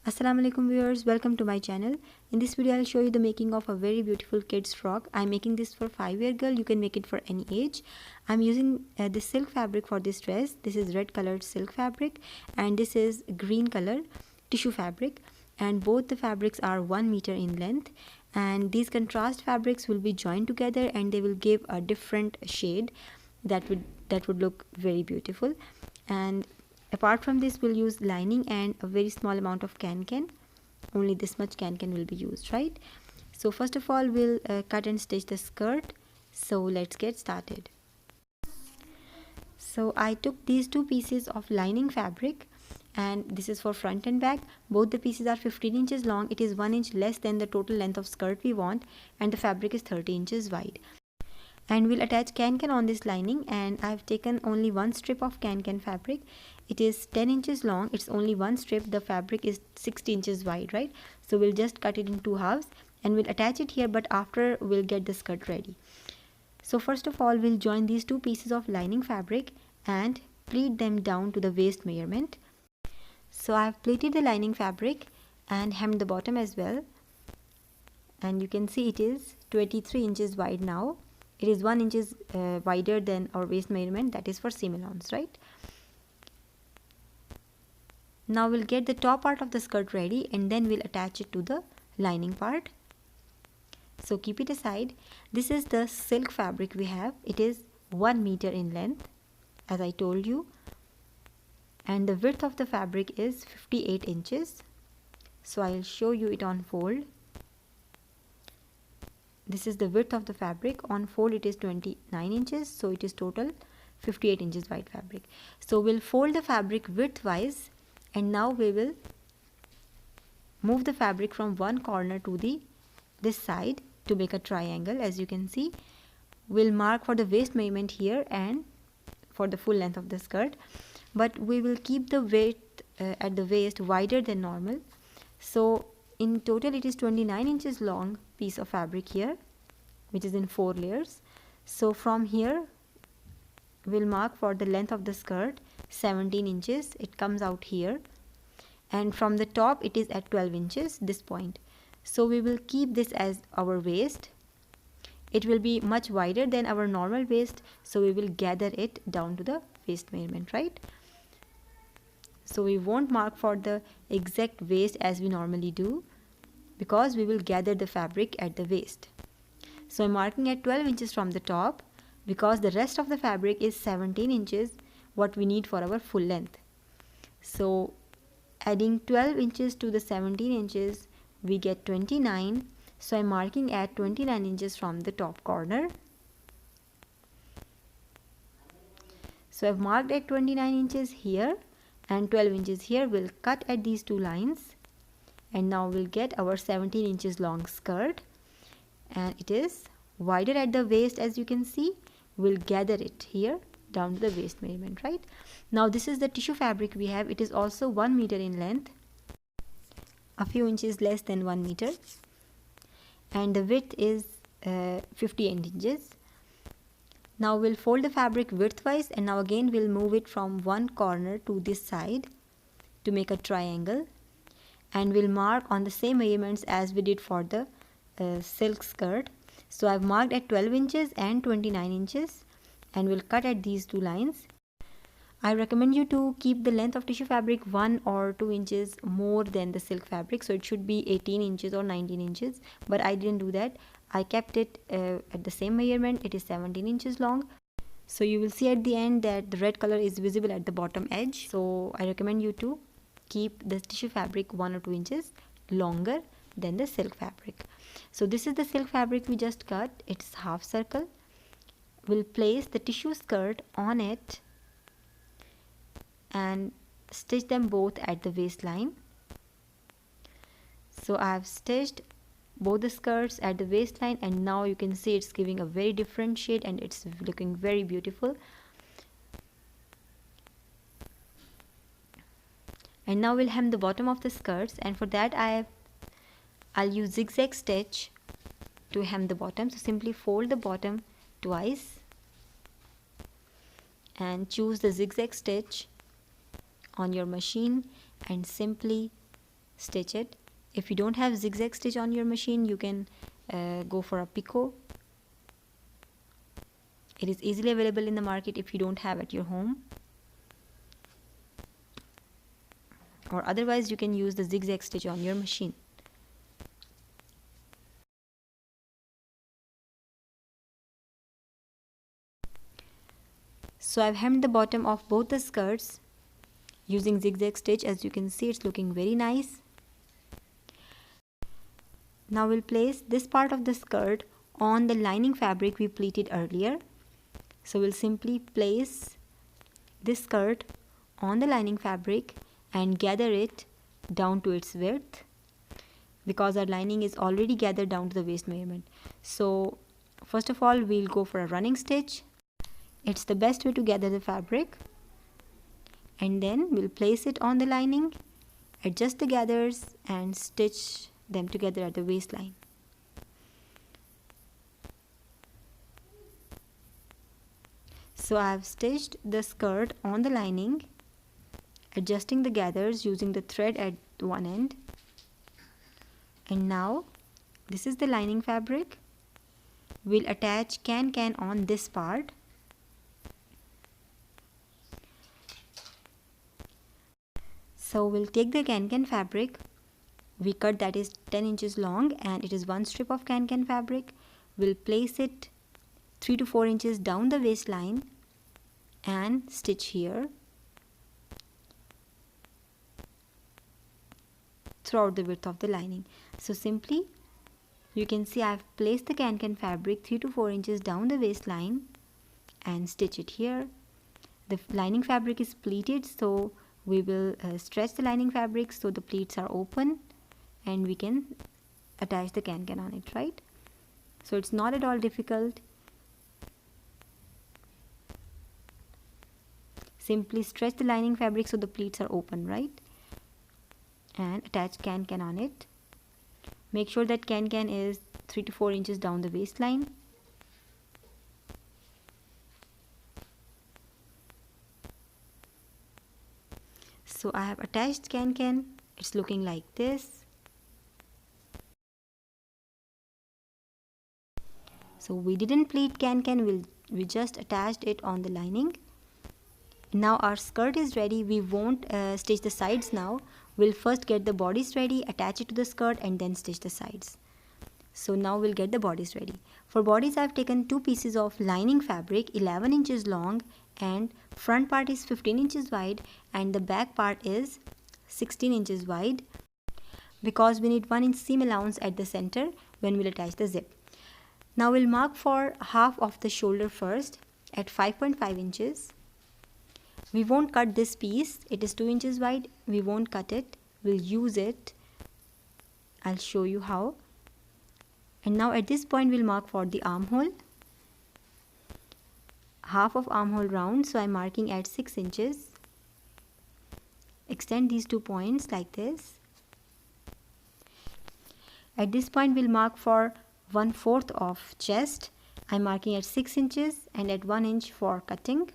Assalamu alaikum viewers, welcome to my channel. In this video I'll show you the making of a very beautiful kids frock. I'm making this for 5-year girl. You can make it for any age. I'm using this silk fabric for this dress. This is red colored silk fabric and this is green color tissue fabric, and both the fabrics are 1 meter in length, and these contrast fabrics will be joined together and they will give a different shade that would look very beautiful. And apart from this, we'll use lining and a very small amount of can. Only this much can will be used, right? So first of all, we'll cut and stitch the skirt. So let's get started. So I took these two pieces of lining fabric, and this is for front and back. Both the pieces are 15 inches long. It is 1 inch less than the total length of skirt we want, and the fabric is 30 inches wide. And we'll attach can on this lining, and I've taken only one strip of can fabric. It is 10 inches long. It's only one strip. The fabric is 60 inches wide, right? So we'll just cut it in 2 halves and we'll attach it here, but after we'll get the skirt ready. So first of all, we'll join these two pieces of lining fabric and pleat them down to the waist measurement. So I've pleated the lining fabric and hemmed the bottom as well, and you can see it is 23 inches wide now. It is 1 inch wider than our waist measurement, that is for seam allowance, right? Now we'll get the top part of the skirt ready and then we'll attach it to the lining part. So keep it aside. This is the silk fabric we have. It is 1 meter in length, as I told you, and the width of the fabric is 58 inches. So I'll show you it on fold. This is the width of the fabric. On fold it is 29 inches, so it is total 58 inches wide fabric. So we'll fold the fabric widthwise, and now we will move the fabric from one corner to this side to make a triangle. As you can see, we'll mark for the waist measurement here and for the full length of the skirt, but we will keep the width at the waist wider than normal. So in total it is 29 inches long piece of fabric here, which is in 4 layers. So from here we'll mark for the length of the skirt 17 inches. It comes out here, and from the top it is at 12 inches, this point. So we will keep this as our waist. It will be much wider than our normal waist, so we will gather it down to the waist measurement, right? So we won't mark for the exact waist as we normally do, because we will gather the fabric at the waist. So I'm marking at 12 inches from the top, because the rest of the fabric is 17 inches, what we need for our full length. So adding 12 inches to the 17 inches, we get 29. So I'm marking at 29 inches from the top corner. So I've marked at 29 inches here and 12 inches here. We'll cut at these two lines, and now we'll get our 17 inches long skirt, and it is wider at the waist. As you can see, we'll gather it here down to the waist measurement, right? Now this is the tissue fabric we have. It is also 1 meter in length, a few inches less than 1 meter, and the width is 58 inches. Now we'll fold the fabric widthwise, and now again we'll move it from one corner to this side to make a triangle, and we'll mark on the same measurements as we did for the silk skirt. So I've marked at 12 inches and 29 inches, and we'll cut at these two lines. I recommend you to keep the length of tissue fabric 1 or 2 inches more than the silk fabric, so it should be 18 inches or 19 inches, but I didn't do that. I kept it at the same measurement. It is 17 inches long. So you will see at the end that the red color is visible at the bottom edge. So I recommend you to keep the tissue fabric 1 or 2 inches longer than the silk fabric. So this is the silk fabric we just cut. It's half circle. We'll place the tissue skirt on it and stitch them both at the waistline. So I have stitched both the skirts at the waistline, and now you can see it's giving a very different shade and it's looking very beautiful. And now we'll hem the bottom of the skirts, and for that I'll use zigzag stitch to hem the bottom. So simply fold the bottom twice and choose the zigzag stitch on your machine and simply stitch it. If you don't have zigzag stitch on your machine, you can go for a picot. It is easily available in the market if you don't have at your home, or otherwise you can use the zigzag stitch on your machine. So I've hemmed the bottom of both the skirts using zigzag stitch. As you can see, it's looking very nice. Now we'll place this part of the skirt on the lining fabric we pleated earlier. So we'll simply place this skirt on the lining fabric and gather it down to its width, because our lining is already gathered down to the waist measurement. So first of all, we'll go for a running stitch. It's the best way to gather the fabric, and then we'll place it on the lining, adjust the gathers and stitch them together at the waistline. So I have stitched the skirt on the lining, adjusting the gathers using the thread at one end. And now this is the lining fabric. We'll attach can on this part. So we'll take the can fabric. We cut that is 10 inches long and it is one strip of can fabric. We'll place it 3 to 4 inches down the waistline and stitch here throughout the width of the lining. So simply you can see I've placed the can fabric 3 to 4 inches down the waistline and stitch it here. The lining fabric is pleated, so we will stretch the lining fabric so the pleats are open and we can attach the can on it, right? So it's not at all difficult. Simply stretch the lining fabric so the pleats are open, right? And attach can on it. Make sure that can is 3 to 4 inches down the waistline. So I have attached can. It's looking like this. So we didn't pleat can, we just attached it on the lining. Now our skirt is ready. We won't stitch the sides now. We'll first get the bodice ready, attach it to the skirt and then stitch the sides. So now we'll get the bodice ready. For bodice, I've taken 2 pieces of lining fabric 11 inches long, and front part is 15 inches wide and the back part is 16 inches wide, because we need 1 inch seam allowance at the center when we'll attach the zip. Now we'll mark for half of the shoulder first at 5.5 inches. We won't cut this piece, it is 2 inches wide. We won't cut it, we'll use it. I'll show you how. And now at this point we'll mark for the armhole. Half of armhole round, so I'm marking at 6 inches. Extend these 2 points like this. At this point we'll mark for 1/4 of chest. I'm marking at 6 inches and at 1 inch for cutting.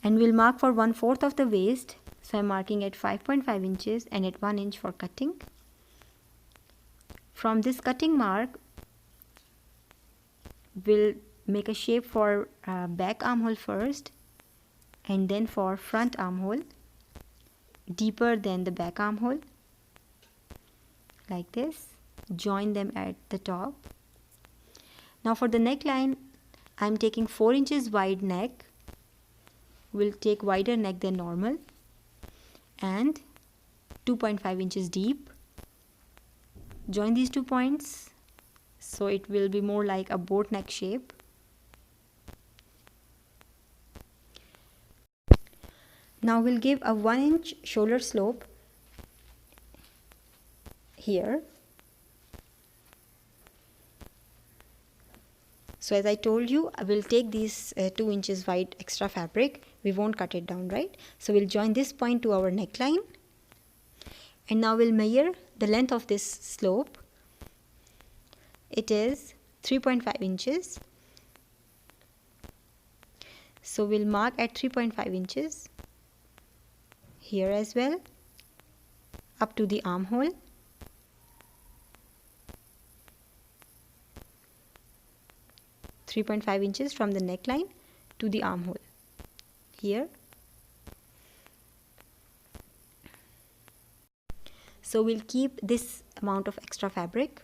And we'll mark for 1/4 of the waist, so I'm marking at 5.5 inches and at 1 inch for cutting. From this cutting mark, we'll make a shape for back armhole first and then for front armhole, deeper than the back armhole, like this. Join them at the top. Now for the neckline, I'm taking 4 inches wide neck. We'll take wider neck than normal and 2.5 inches deep. Join these 2 points so it will be more like a boat neck shape. Now we'll give a 1 inch shoulder slope here. So as I told you, I will take these 2 inches wide extra fabric. We won't cut it down, right? So we'll join this point to our neckline. And now we'll measure the length of this slope. It is 3.5 inches. So we'll mark at 3.5 inches here as well. up to the armhole. .5 inches from the neckline to the armhole here. So we'll keep this amount of extra fabric.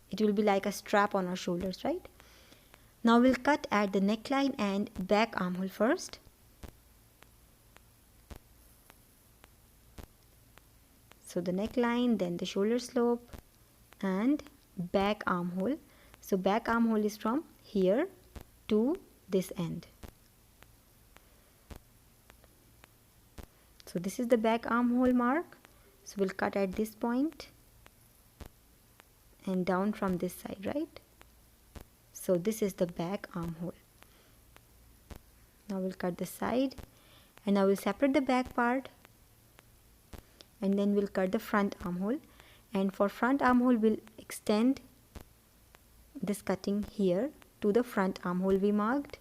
It will be like a strap on our shoulders, right? Now we'll cut at the neckline and back armhole first. So the neckline, then the shoulder slope and back armhole. So back armhole is from here to this end. So this is the back armhole mark. So we'll cut at this point and down from this side, right? So this is the back armhole. Now we'll cut the side, and now we'll separate the back part, and then we'll cut the front armhole. And for front armhole, we'll extend this cutting here to the front armhole we marked.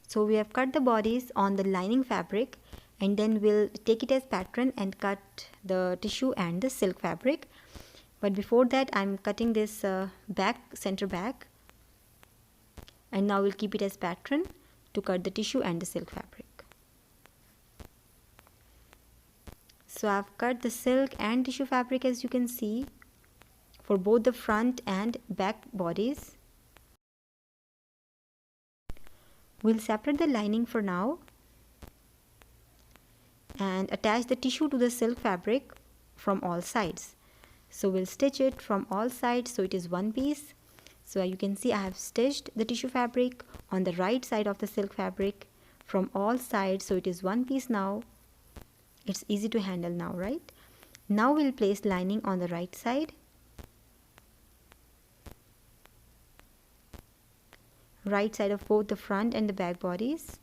So we have cut the bodice on the lining fabric, and then we'll take it as pattern and cut the tissue and the silk fabric. But before that, I'm cutting this center back, and now we'll keep it as pattern to cut the tissue and the silk fabric. So I've cut the silk and tissue fabric, as you can see, for both the front and back bodies. We'll separate the lining for now and attach the tissue to the silk fabric from all sides. So we'll stitch it from all sides so it is one piece. So you can see I have stitched the tissue fabric on the right side of the silk fabric from all sides, so it is one piece now. It's easy to handle now, right? Now we'll place lining on the right side. Right side of both the front and the back bodies.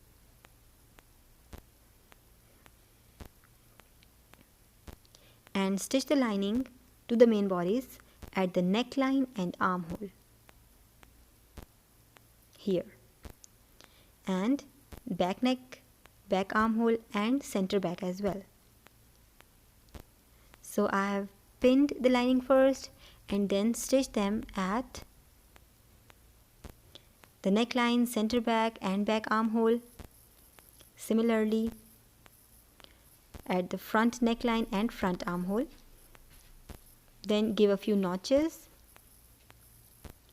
And stitch the lining to the main bodies at the neckline and armhole here, and back neck, back armhole and center back as well. So I have pinned the lining first and then stitched them at the neckline, center back and back armhole. Similarly at the front neckline and front armhole. Then give a few notches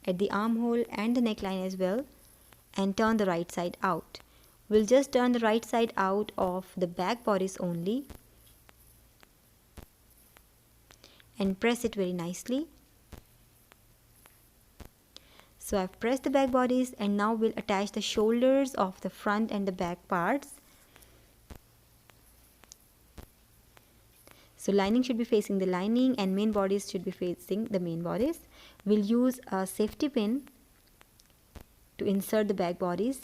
at the armhole and the neckline as well, and turn the right side out. We'll just turn the right side out of the back bodice only and press it very nicely. So I've pressed the back bodice, and now we'll attach the shoulders of the front and the back parts. So lining should be facing the lining and main bodice should be facing the main bodice. We'll use a safety pin to insert the back bodice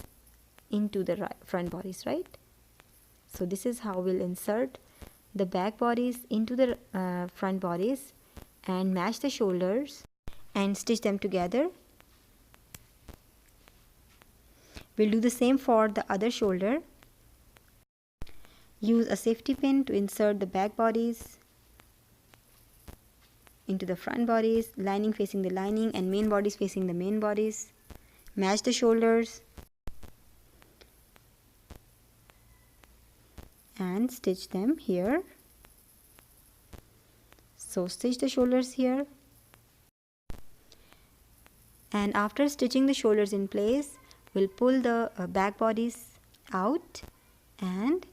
into the front bodice, right? So this is how we'll insert the back bodice into the front bodice and match the shoulders and stitch them together. We'll do the same for the other shoulder. Use a safety pin to insert the back bodies into the front bodies, lining facing the lining and main bodies facing the main bodies. Match the shoulders and stitch them here. So stitch the shoulders here, and after stitching the shoulders in place, we'll pull the back bodies out, and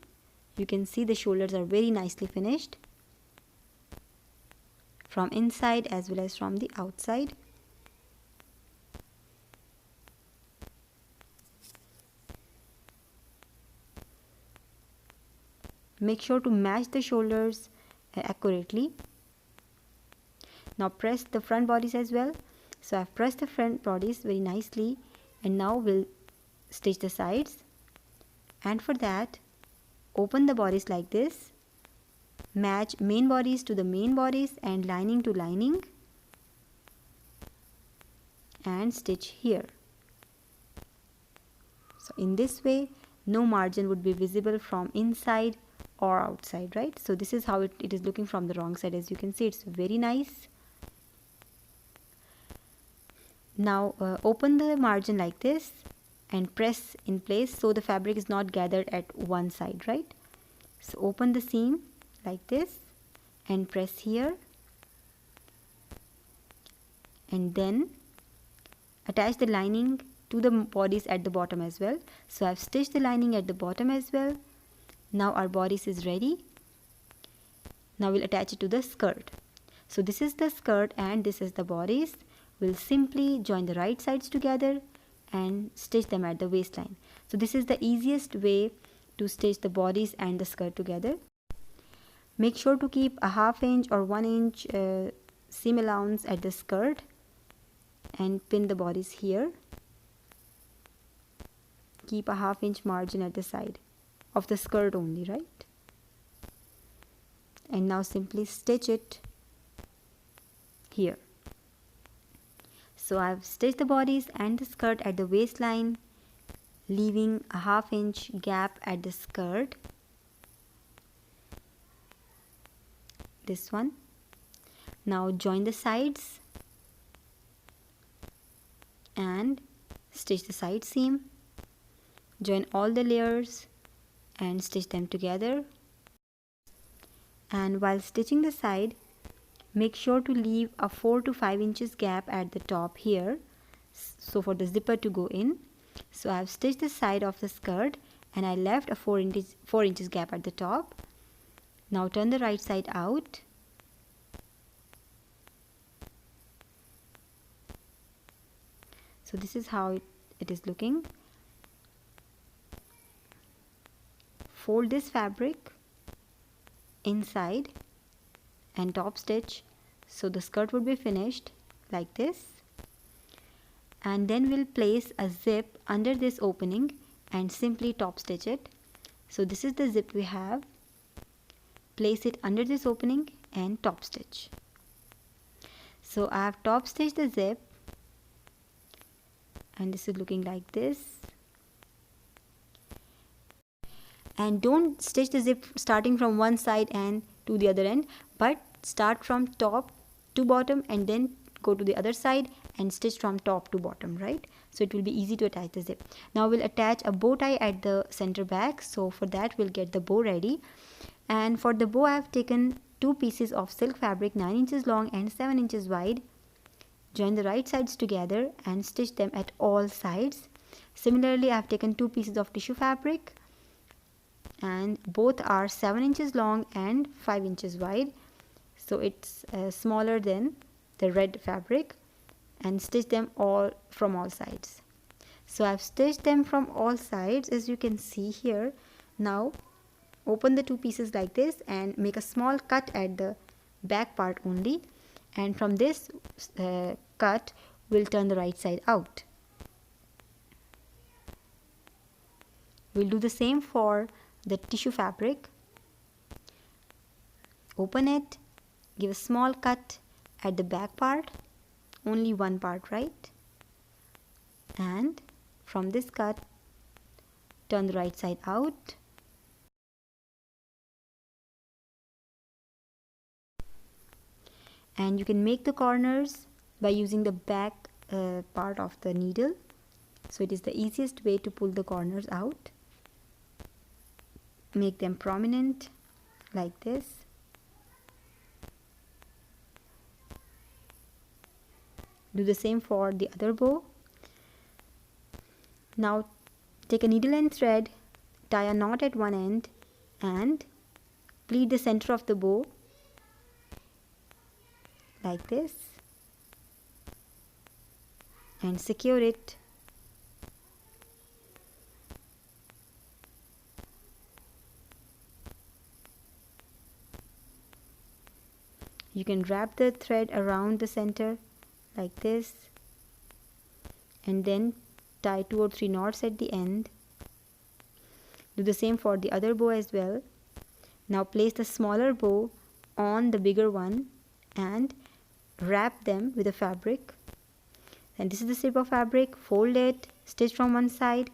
you can see the shoulders are very nicely finished from inside as well as from the outside. Make sure to match the shoulders accurately. Now press the front bodies as well. So I've pressed the front bodies very nicely, and now we'll stitch the sides. And for that, open the bodies like this, match main bodies to the main bodies and lining to lining, and stitch here. in this way no margin would be visible from inside or outside, right? So this is how it is looking from the wrong side. As you can see, it's very nice. Now open the margin like this and press in place so the fabric is not gathered at one side, right? So open the seam like this and press here, and then attach the lining to the bodice at the bottom as well. So I've stitched the lining at the bottom as well. Now our bodice is ready. Now we'll attach it to the skirt. So this is the skirt and this is the bodice. We'll simply join the right sides together and stitch them at the waistline. So this is the easiest way to stitch the bodice and the skirt together. Make sure to keep a 1/2 inch or 1 inch seam allowance at the skirt and pin the bodice here. Keep a 1/2 inch margin at the side of the skirt only, right? And now simply stitch it here. So I've stitched the bodice and the skirt at the waistline, leaving a 1/2 inch gap at the skirt. This one. Now join the sides and stitch the side seam. Join all the layers and stitch them together. And while stitching the side, make sure to leave a 4 to 5 inches gap at the top here, so for the zipper to go in. So I have stitched the side of the skirt and I left a 4 inches gap at the top. Now turn the right side out. So this is how it is looking. Fold this fabric inside and top stitch so the skirt would be finished like this, and then we'll place a zip under this opening and simply top stitch it. So this is the zip we have. Place it under this opening and top stitch. So I have top stitched the zip and this is looking like this. And don't stitch the zip starting from one side and to the other end, but start from top to bottom and then go to the other side and stitch from top to bottom, right? So it will be easy to attach the zip. Now we'll attach a bow tie at the center back. So for that we'll get the bow ready. And for the bow I have taken 2 pieces of silk fabric 9 inches long and 7 inches wide. Join the right sides together and stitch them at all sides. Similarly I have taken 2 pieces of tissue fabric and both are 7 inches long and 5 inches wide, so it's smaller than the red fabric, and stitch them all from all sides. So I've stitched them from all sides, as you can see here. Now open the 2 pieces like this and make a small cut at the back part only, and from this cut we'll turn the right side out. We'll do the same for the tissue fabric. Open it, give a small cut at the back part, only one part, right? And from this cut turn the right side out. And you can make the corners by using the back part of the needle. So it is the easiest way to pull the corners out. Make them prominent like this. Do the same for the other bow. Now take a needle and thread, tie a knot at one end and pleat the center of the bow like this and secure it. You can wrap the thread around the center like this and then tie 2 or 3 knots at the end. Do the same for the other bow as well. Now place the smaller bow on the bigger one and wrap them with a fabric. And this is the strip of fabric. Fold it, stitch from one side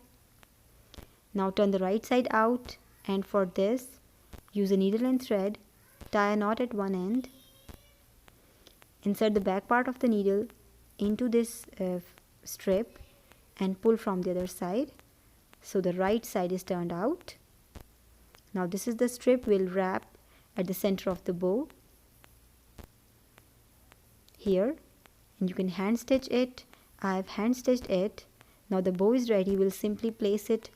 Now turn the right side out, and for this use a needle and thread, tie a knot at one end, insert the back part of the needle into this strip and pull from the other side, so the right side is turned out. Now this is the strip we'll wrap at the center of the bow here, and you can hand stitch it. I've hand stitched it. Now the bow is ready. We'll simply place it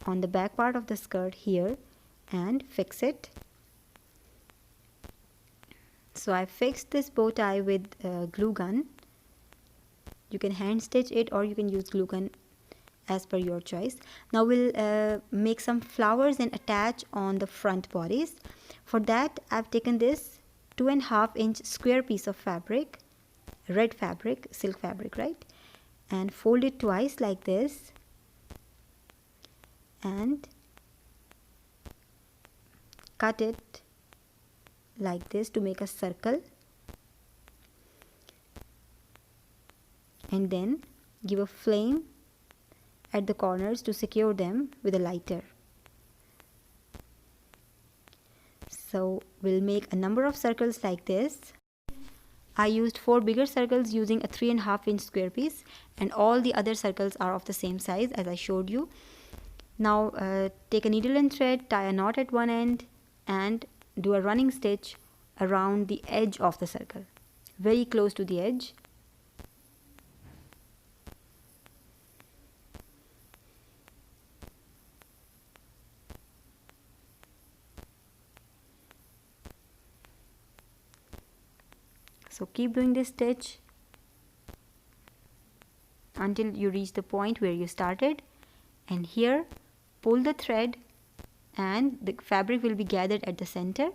on the back part of the skirt here and fix it. So I fixed this bow tie with glue gun. You can hand stitch it or you can use glue gun as per your choice. Now we'll make some flowers and attach on the front bodice. For that I've taken this 2.5 inch square piece of fabric, red fabric, silk fabric, right, and fold it twice like this and cut it like this to make a circle, and then give a flame at the corners to secure them with a lighter. So we'll make a number of circles like this. I used 4 bigger circles using a 3.5 inch square piece, and all the other circles are of the same size as I showed you. Now take a needle and thread, tie a knot at one end and do a running stitch around the edge of the circle, very close to the edge. So keep doing this stitch until you reach the point where you started, and here pull the thread and the fabric will be gathered at the center,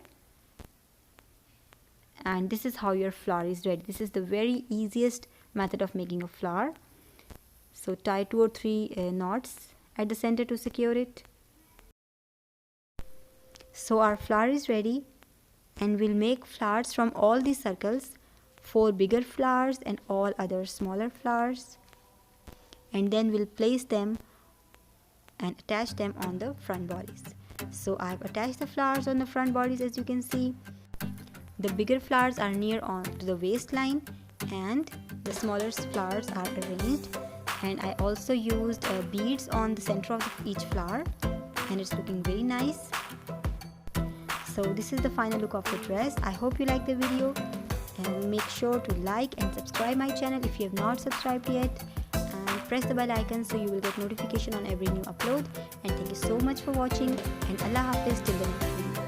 and this is how your flower is ready. This is the very easiest method of making a flower. So tie 2 or 3 knots at the center to secure it. So our flower is ready, and we'll make flowers from all these circles, 4 bigger flowers and all other smaller flowers, and then we'll place them and attach them on the front bodice. So I've attached the flowers on the front bodice. As you can see, the bigger flowers are near on to the waistline and the smaller flowers are arranged, and I also used beads on the center of each flower, and it's looking very nice. So this is the final look of the dress. I hope you like the video, and make sure to like and subscribe my channel if you have not subscribed yet, and press the bell icon so you will get notification on every new upload. And thank you so much for watching, and Allah Hafiz till the next video.